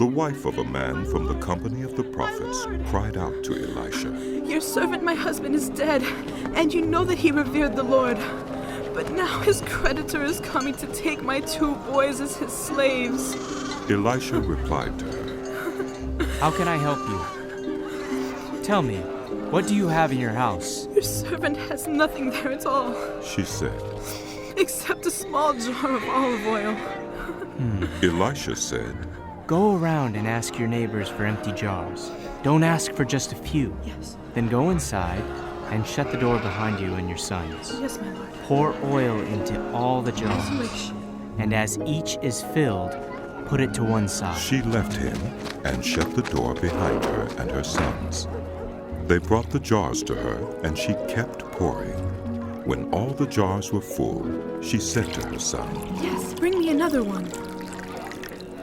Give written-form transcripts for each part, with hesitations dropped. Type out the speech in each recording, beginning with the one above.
The wife of a man from the company of the prophets cried out to Elisha, "Your servant, my husband, is dead, and you know that he revered the Lord. But now his creditor is coming to take my 2 boys as his slaves." Elisha replied to her, "How can I help you? Tell me, what do you have in your house?" "Your servant has nothing there at all, she said. except a small jar of olive oil." Elisha said, Go around and ask your neighbors for empty jars. Don't ask for just a few. "Yes, Then go inside and shut the door behind you and your sons. yes, my lord." Pour oil into all the jars, Wish. and as each is filled, put it to one side. She left him and shut the door behind her and her sons. They brought the jars to her, and she kept pouring. When all the jars were full, she said to her son, "Yes, bring me another one."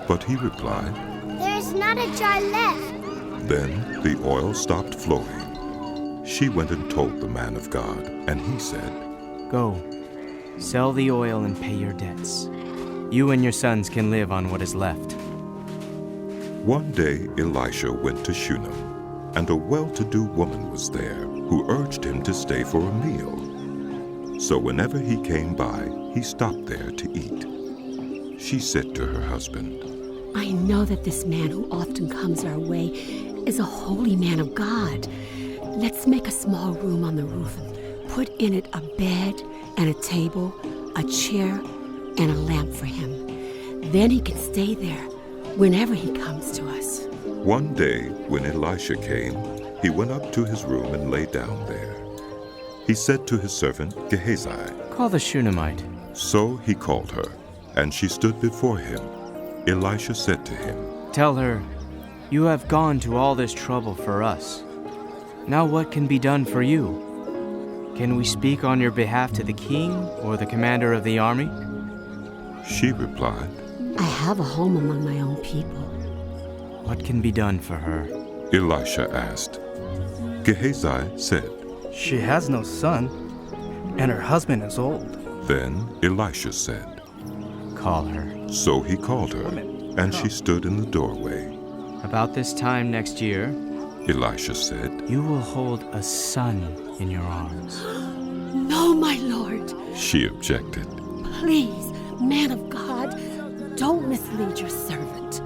but he replied, There's not a jar left. Then the oil stopped flowing. She went and told the man of God, and he said, Go, sell the oil and pay your debts. You and your sons can live on what is left. One day Elisha went to Shunem, and a well-to-do woman was there who urged him to stay for a meal. So whenever he came by, he stopped there to eat. She said to her husband, I know that this man who often comes our way is a holy man of God. Let's make a small room on the roof and put in it a bed and a table, a chair, and a lamp for him. Then he can stay there whenever he comes to us. One day, when Elisha came, he went up to his room and lay down there. He said to his servant Gehazi, Call the Shunammite. So he called her, and she stood before him. Elisha said to him, Tell her, you have gone to all this trouble for us. Now what can be done for you? Can we speak on your behalf to the king or the commander of the army? She replied, I have a home among my own people. What can be done for her? Elisha asked. Gehazi said, She has no son, and her husband is old. Then Elisha said, Call her. So he called her, and she stood in the doorway. About this time next year, Elisha said, you will hold a son in your arms. No, my lord. She objected. Please, man of God, don't mislead your servant.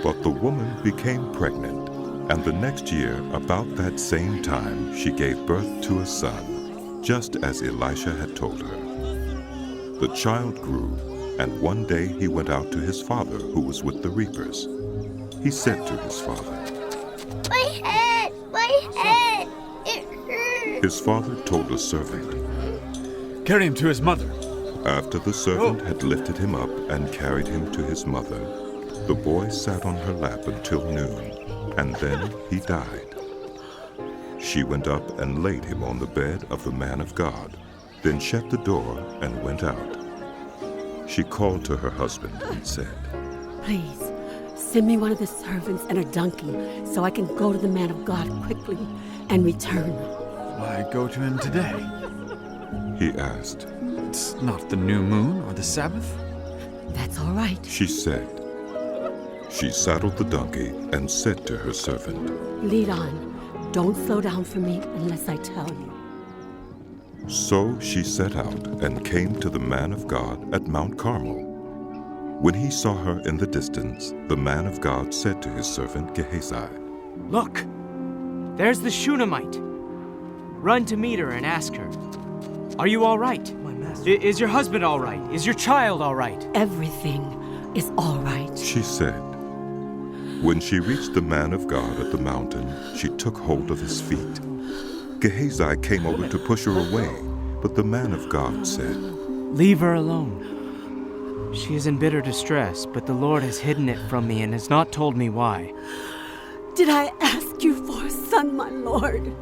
But the woman became pregnant, and the next year, about that same time, she gave birth to a son, just as Elisha had told her. The child grew, and one day he went out to his father, who was with the reapers. He said to his father, My head, it hurts. His father told a servant. Carry him to his mother. After the servant had lifted him up and carried him to his mother, the boy sat on her lap until noon, and then he died. She went up and laid him on the bed of the man of God, then shut the door and went out. She called to her husband and said, Please, send me one of the servants and a donkey so I can go to the man of God quickly and return. Why go to him today? He asked. It's not the new moon or the Sabbath. That's all right. She said. She saddled the donkey and said to her servant, Lead on. Don't slow down for me unless I tell you. So she set out and came to the man of God at Mount Carmel. When he saw her in the distance, the man of God said to his servant Gehazi, Look, there's the Shunammite. Run to meet her and ask her, Are you all right? My master. Is your husband all right? Is your child all right? Everything is all right. she said. When she reached the man of God at the mountain, she took hold of his feet. Gehazi came over to push her away, but the man of God said, Leave her alone. She is in bitter distress, but the Lord has hidden it from me and has not told me why. Did I ask you for a son, my lord?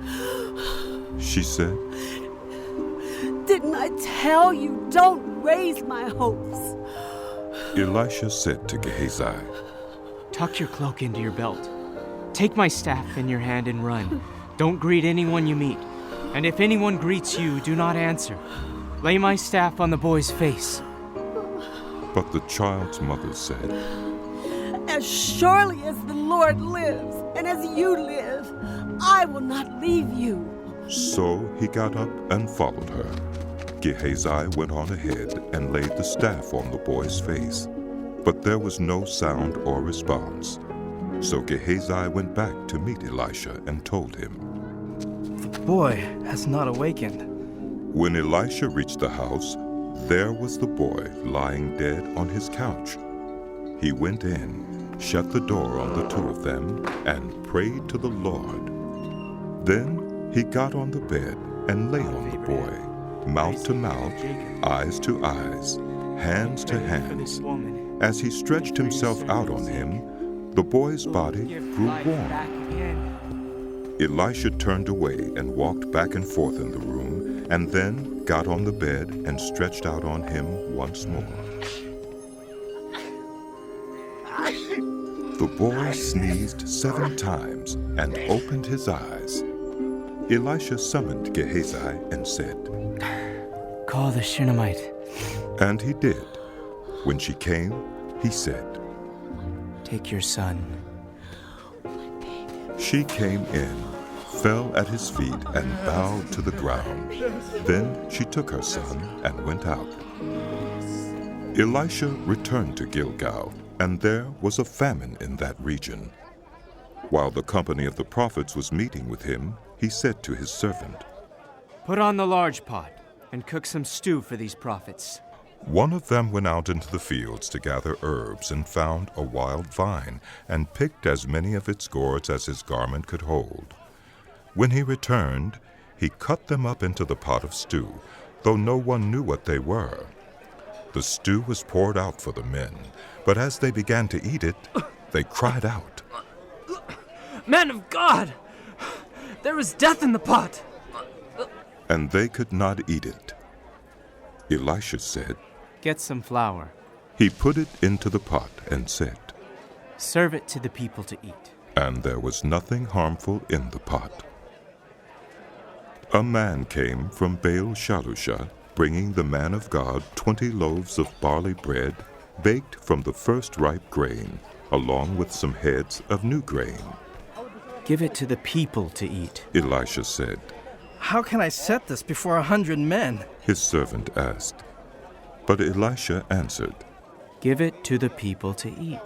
She said, Didn't I tell you don't raise my hopes? Elisha said to Gehazi, Tuck your cloak into your belt. Take my staff in your hand and run. Don't greet anyone you meet. And if anyone greets you, do not answer. Lay my staff on the boy's face. But the child's mother said, As surely as the Lord lives, and as you live, I will not leave you. So he got up and followed her. Gehazi went on ahead and laid the staff on the boy's face, but there was no sound or response. So Gehazi went back to meet Elisha and told him. The boy has not awakened. When Elisha reached the house, there was the boy lying dead on his couch. He went in, shut the door on the two of them, and prayed to the Lord. Then he got on the bed and lay on the boy, mouth to mouth, eyes to eyes, hands to hands. As he stretched himself out on him, the boy's body grew warm. Elisha turned away and walked back and forth in the room, and then got on the bed and stretched out on him once more. The boy sneezed 7 times and opened his eyes. Elisha summoned Gehazi and said, Call the Shunammite. And he did. When she came, he said, Take your son. She came in, fell at his feet, and bowed to the ground. Then she took her son and went out. Elisha returned to Gilgal, and there was a famine in that region. While the company of the prophets was meeting with him, he said to his servant, Put on the large pot and cook some stew for these prophets. One of them went out into the fields to gather herbs and found a wild vine and picked as many of its gourds as his garment could hold. When he returned, he cut them up into the pot of stew, though no one knew what they were. The stew was poured out for the men, but as they began to eat it, they cried out, Man of God! There is death in the pot! and they could not eat it. Elisha said, Get some flour. He put it into the pot and said, Serve it to the people to eat. and there was nothing harmful in the pot. A man came from Baal-Shalusha, bringing the man of God 20 loaves of barley bread, baked from the first ripe grain, along with some heads of new grain. Give it to the people to eat. Elisha said. How can I set this before 100 men? His servant asked. But Elisha answered, Give it to the people to eat.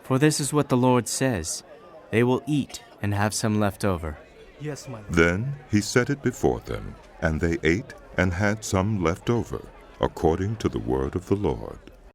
For this is what the Lord says, They will eat and have some left over. Yes, my lord. Then he set it before them, and they ate and had some left over, according to the word of the Lord.